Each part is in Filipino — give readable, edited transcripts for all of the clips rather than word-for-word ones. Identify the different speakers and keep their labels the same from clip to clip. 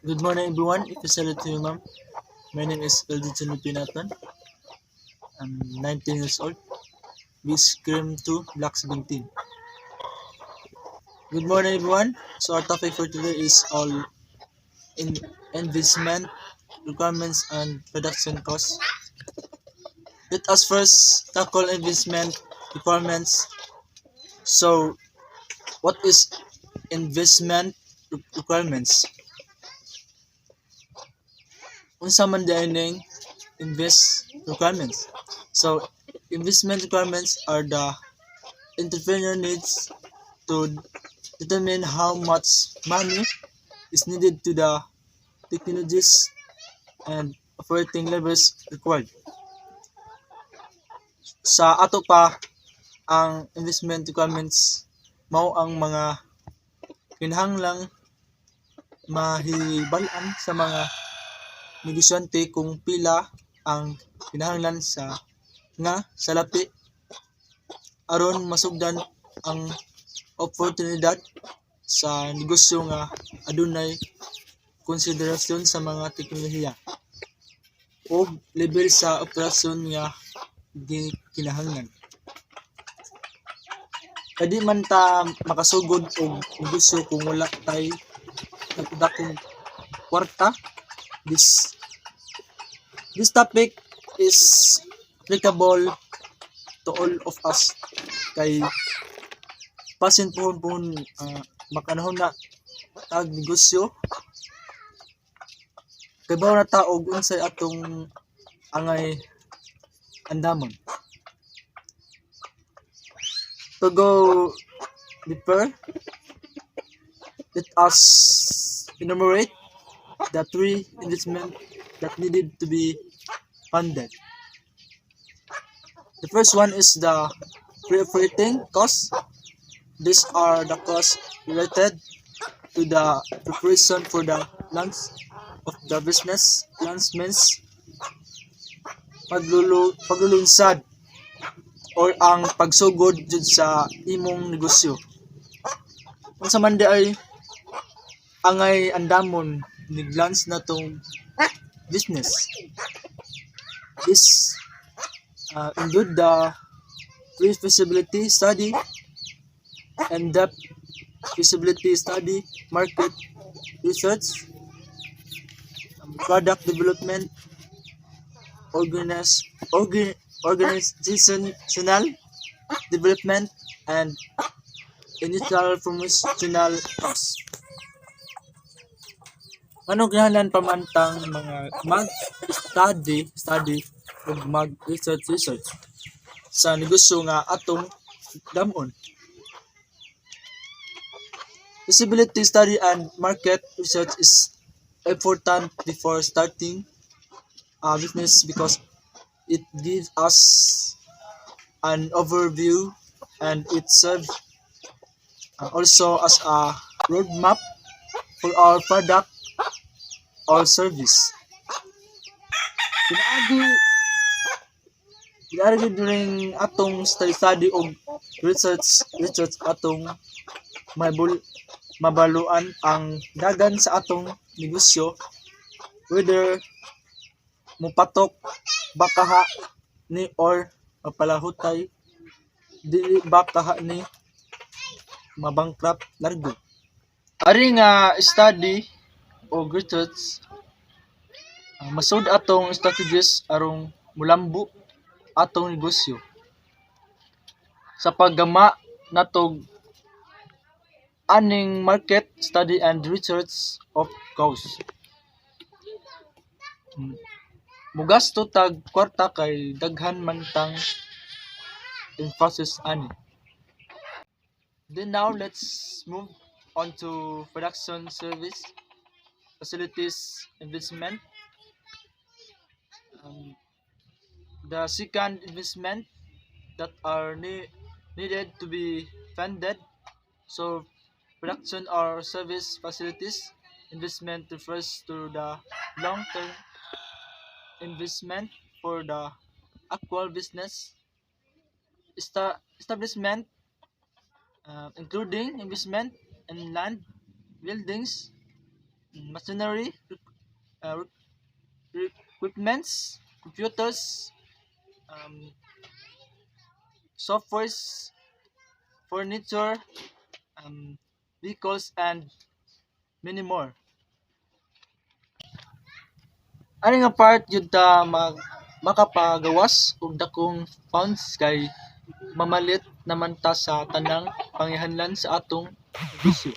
Speaker 1: Good morning, everyone. If you salute to you, ma'am. My name is Eldridge Lupinatan. I'm 19 years old. We scream to Black 17. Good morning, everyone. So our topic for today is all in investment requirements and production costs. Let us first tackle investment requirements. So, what is investment requirements? Unsa man dianing invest requirements. So, investment requirements are the entrepreneur needs to determine how much money is needed to the technologies and operating levels required. Sa ato pa, ang investment requirements mao ang mga kinahanglang mahibalan sa mga negosyante kung pila ang kinahanglan nga salapi aron masugdan ang oportunidad sa negosyo nga adunay konsiderasyon sa mga teknolohiya o level sa operasyon nga kinahanglan. Kadi man ta makasugod og negosyo kung wala tay dakong kwarta. This topic is applicable to all of us kay pasin pohon makanahon na tag negosyo kay bawo na ta og unsay atong angay andamon. To go deeper, let us enumerate the three investments that needed to be funded. The first one is the pre-operating costs. These are the costs related to the preparation for the launch of the business. Launch means paglulunsad or ang pagsugod jud sa imong negosyo. Unsa man di ay angay andamon niglaunch na tong business. This include the pre-feasibility study, in-depth feasibility study, market research, product development, organizational development, and initial promotional costs. Ano kinahanglan pamantang mga mag-study ug mag-research sa negosyo nga atong damon. Feasibility study and market research is important before starting a business because it gives us an overview and it serves also as a roadmap for our product or service. Pinaagi during atong study o research atong mabaluan ang dagan sa atong negosyo, whether mupatok ba kaha ni or mapalahutay dili ba kaha ni mabankrupt largo. Ari nga study o research masud atong strategies arong mulambo atong negosyo sa paggama natog aning market study and research of course. Mugasto tag kwarta kay daghan man tang emphasis ani. Then now let's move on to production service facilities investment. The second investment that are needed to be funded. So production or service facilities investment refers to the long-term investment for the actual business establishment, including investment in land, buildings, machinery, uh, equipments, computers, um, softwares, furniture, vehicles, and many more. Ano nga part yun ta makapagawas og dakong funds kay mamalit naman ta sa tanang pangihanlan sa atong bisyo.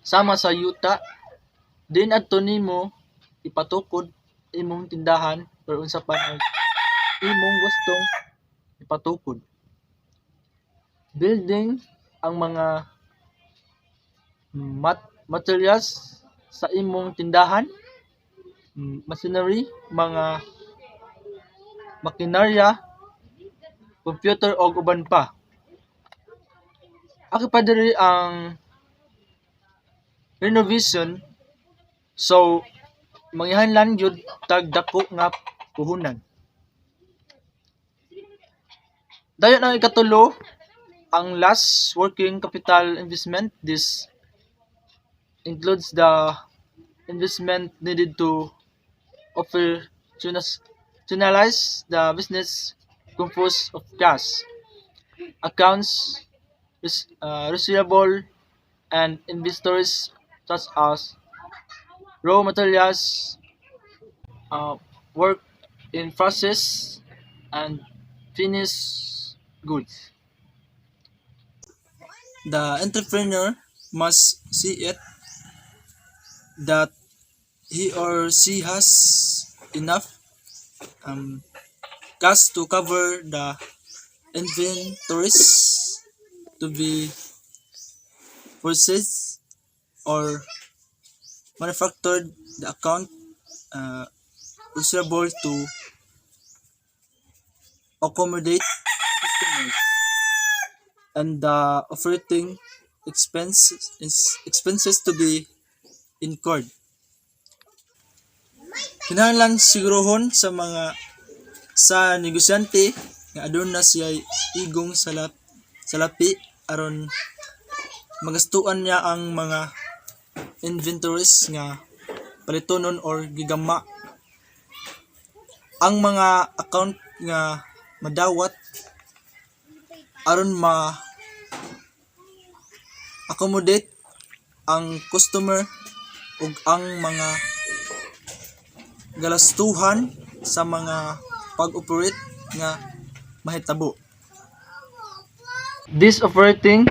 Speaker 1: Sama sa yuta, din adto nimo ipatukod imong tindahan or unsa pa ang imong gustong ipatukod. Building ang mga materials sa imong tindahan, machinery, mga makinarya, computer o uban pa. Ako pa diri ang renovation, so mangihanlan jud tag dako nga puhunan. Dayon ang ikatulo, ang last working capital investment. This includes the investment needed to operationalize the business composed of cash, accounts receivable, and inventories such as raw materials, work in process, and finished goods. The entrepreneur must see it that he or she has enough cash to cover the inventories to be purchased or manufactured, the account receivable to accommodate customers, and the operating expenses to be incurred. Kinahanglan sigurohon sa negosyante nga aduna siya igong salapi aron magastuan niya ang mga inventories nga palitonon or gigama. Ang mga account nga madawat aron accommodate ang customer ug ang mga galastuhan sa mga pag-operate nga mahitabo. These operating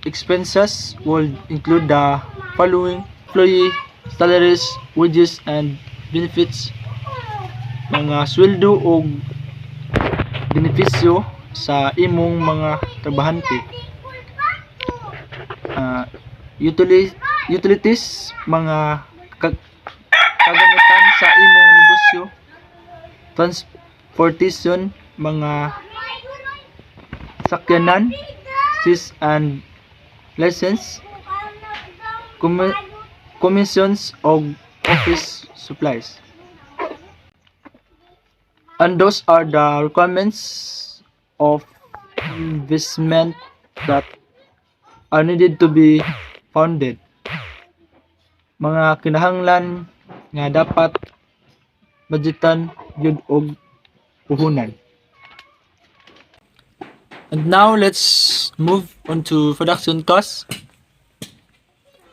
Speaker 1: expenses will include the following: employee salaries, wages, and benefits, mga sweldo o benepisyo sa imong mga trabahante, utilities, mga kagamitan sa imong negosyo, transportation, mga sakyanan, fees and license, commissions og office supplies. And those are the requirements of investment that are needed to be founded. Mga kinahanglan nga dapat budgetan yun og puhunan. And now let's move on to production cost.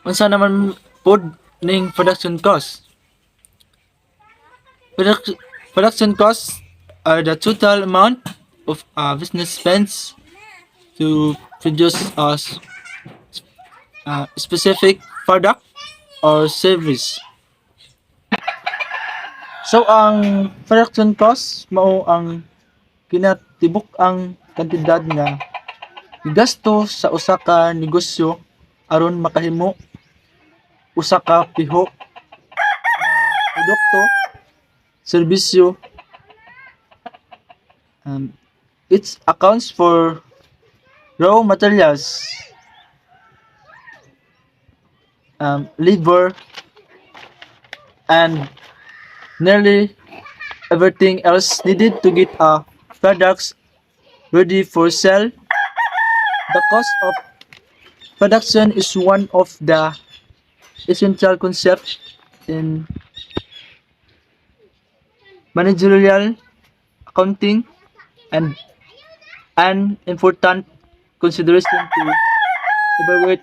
Speaker 1: Unsa naman pod ning production cost? Production costs are the total amount of a business spends to produce a specific product or service. So ang production cost mao ang kinatibuk ang kantidad nga gigasto sa usa ka negosyo aron makahimo usa ka piho produkto, serbisyo. It accounts for raw materials, labor, and nearly everything else needed to get a products ready for sale. The cost of production is one of the essential concept in managerial accounting and an important consideration to evaluate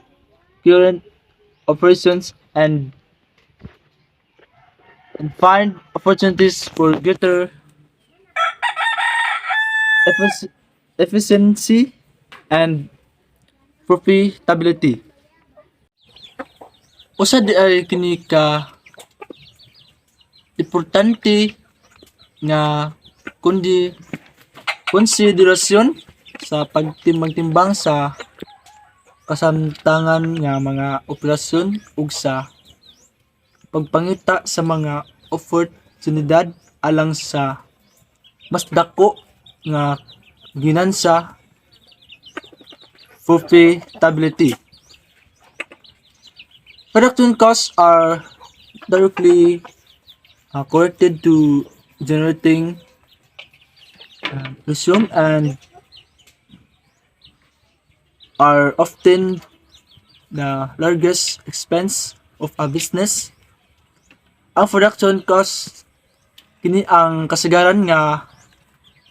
Speaker 1: current operations and find opportunities for greater efficiency and profitability. Usa di ay kini ka importante nga kundi konsiderasyon sa pagtimbang-timbang sa kasamtangan nga mga operasyon ug sa pagpangita sa mga oportunidad alang sa mas dako nga ginansa profitability. Production costs are directly correlated to generating resume and are often the largest expense of a business. Ang production cost kini ang kasagaran nga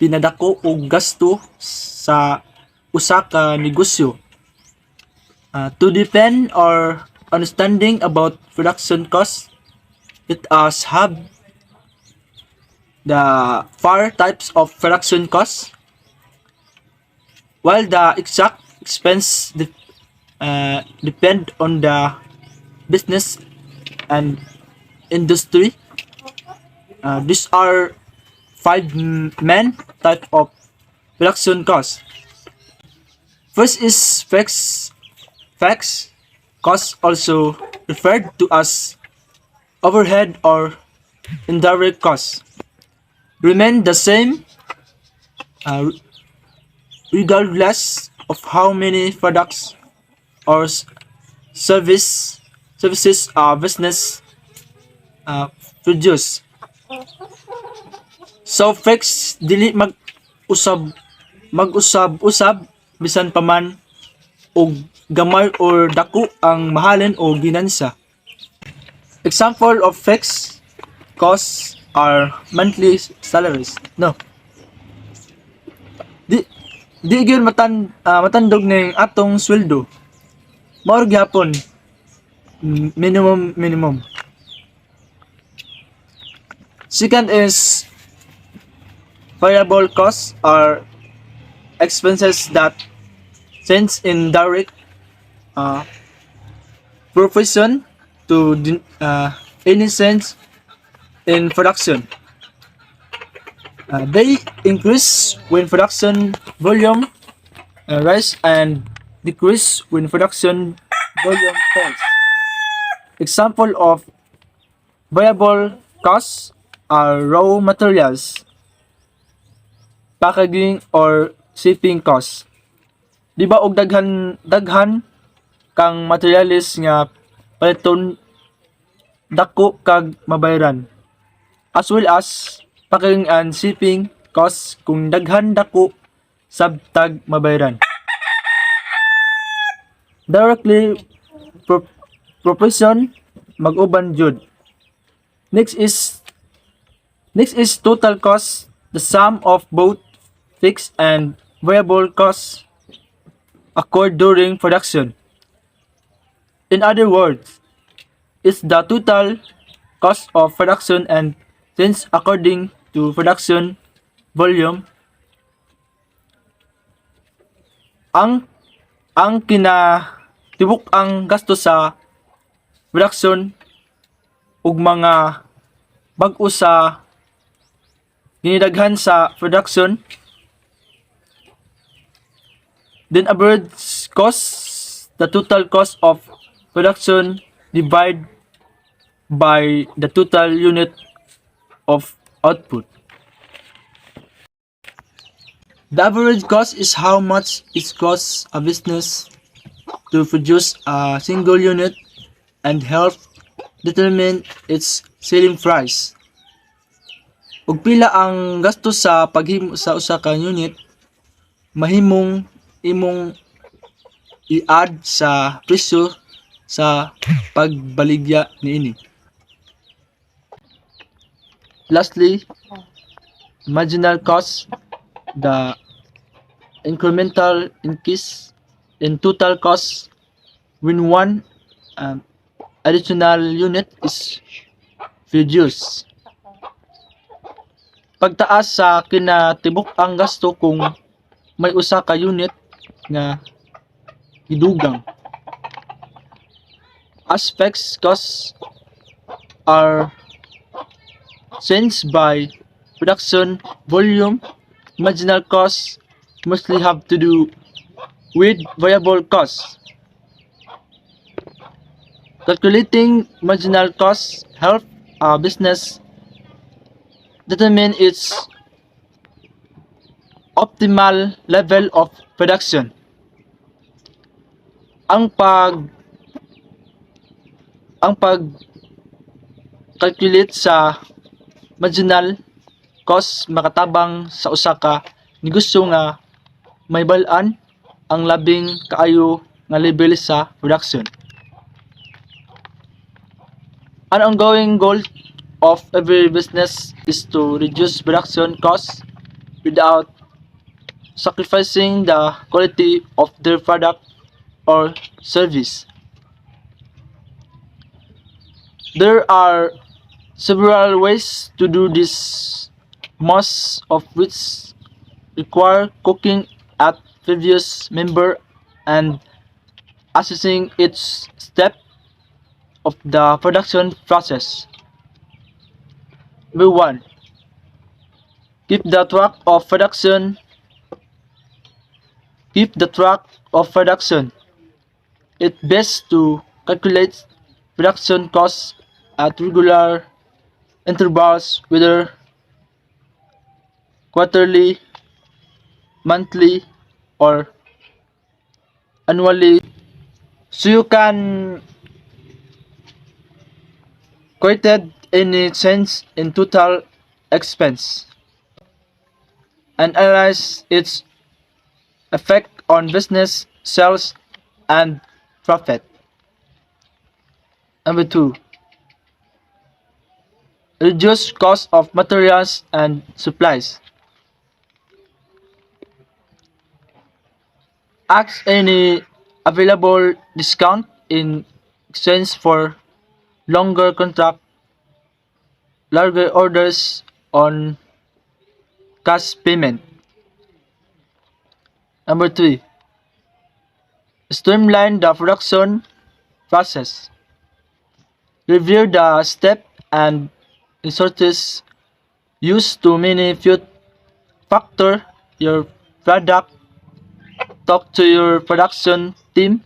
Speaker 1: pinadako og gasto sa usa ka negosyo. To depend or understanding about production costs, let us have the four types of production costs. While the exact expense depend on the business and industry, these are five main type of production costs. First is fixed costs, also referred to as overhead or indirect costs, remain the same regardless of how many products or services a business produce. So fixed dili mag-usab bisan pa man og gamay or dako ang mahalin o ginansa. Example of fixed costs are monthly salaries. No. Di gyud matandog ning atong sweldo. Mao gyapon minimum. Second is variable costs are expenses that sense in direct proportion to any sense in production. They increase when production volume rise and decrease when production volume falls. Example of variable costs are raw materials, packaging or shipping costs. Di ba og daghan kang materialis nga paliton dako kag mabayaran, as well as packaging and shipping costs kung daghan dako sabtag mabayaran. Directly proportion mag-uban jud. Next is total cost, the sum of both fixed and variable costs occurred during production. In other words, it's the total cost of production and since according to production volume. Ang kinatibuk ang gasto sa production ug mga bag-o sa ginidaghan sa production. Then average cost, the total cost of production divided by the total unit of output. The average cost is how much it costs a business to produce a single unit and help determine its selling price. Ug pila ang gasto sa paghimo sa usa ka unit, mahimong imong i-add sa presyo sa pagbaligya niini. Lastly, marginal cost, the incremental increase in total cost when one additional unit is reduced. Pagtaas sa kinatibuk-ang gasto kung may usa ka unit nga gidugang. As fixed costs are changed by production volume, marginal costs mostly have to do with variable costs. Calculating marginal costs help a business determine its optimal level of production. Ang pag-calculate sa marginal cost makatabang sa usa ka negosyo nga may bal-an ang labing kaayo nga level sa production. An ongoing goal of every business is to reduce production costs without sacrificing the quality of their product or service. There are several ways to do this, most of which require cooking at previous member and assessing each step of the production process. Number 1. Keep the track of production. It's best to calculate production costs at regular intervals, whether quarterly, monthly, or annually, so you can quoted any change in total expense and analyze its effect on business sales and profit. Number 2. Reduce cost of materials and supplies. Ask any available discount in exchange for longer contract, larger orders on cash payment. Number 3. Streamline the production process. Review the step and resources used to manufacture your product. Talk to your production team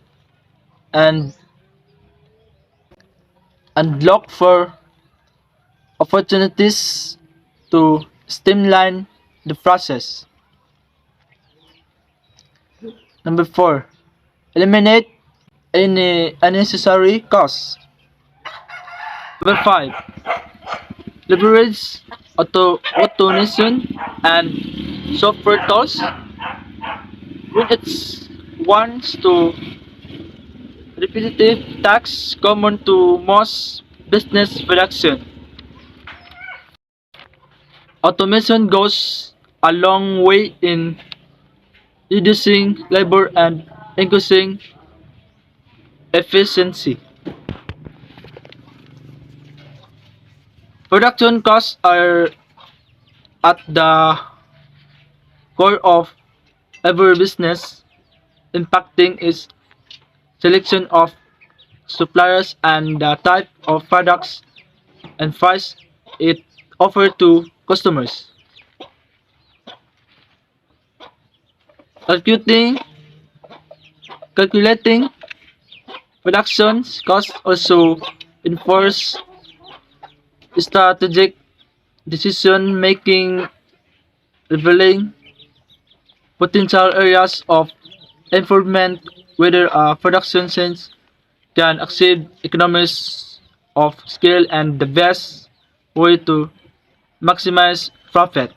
Speaker 1: and look for opportunities to streamline the process. Number 4. Eliminate any unnecessary costs. Number 5. Leverage automation and software tools when it wants to repetitive tasks common to most business production. Automation goes a long way in reducing labor and increasing efficiency. Production costs are at the core of every business, impacting its selection of suppliers and the type of products and price it offers to customers. Calculating production costs also enforce strategic decision making, revealing potential areas of improvement whether a production sense can achieve economies of scale and the best way to maximize profit.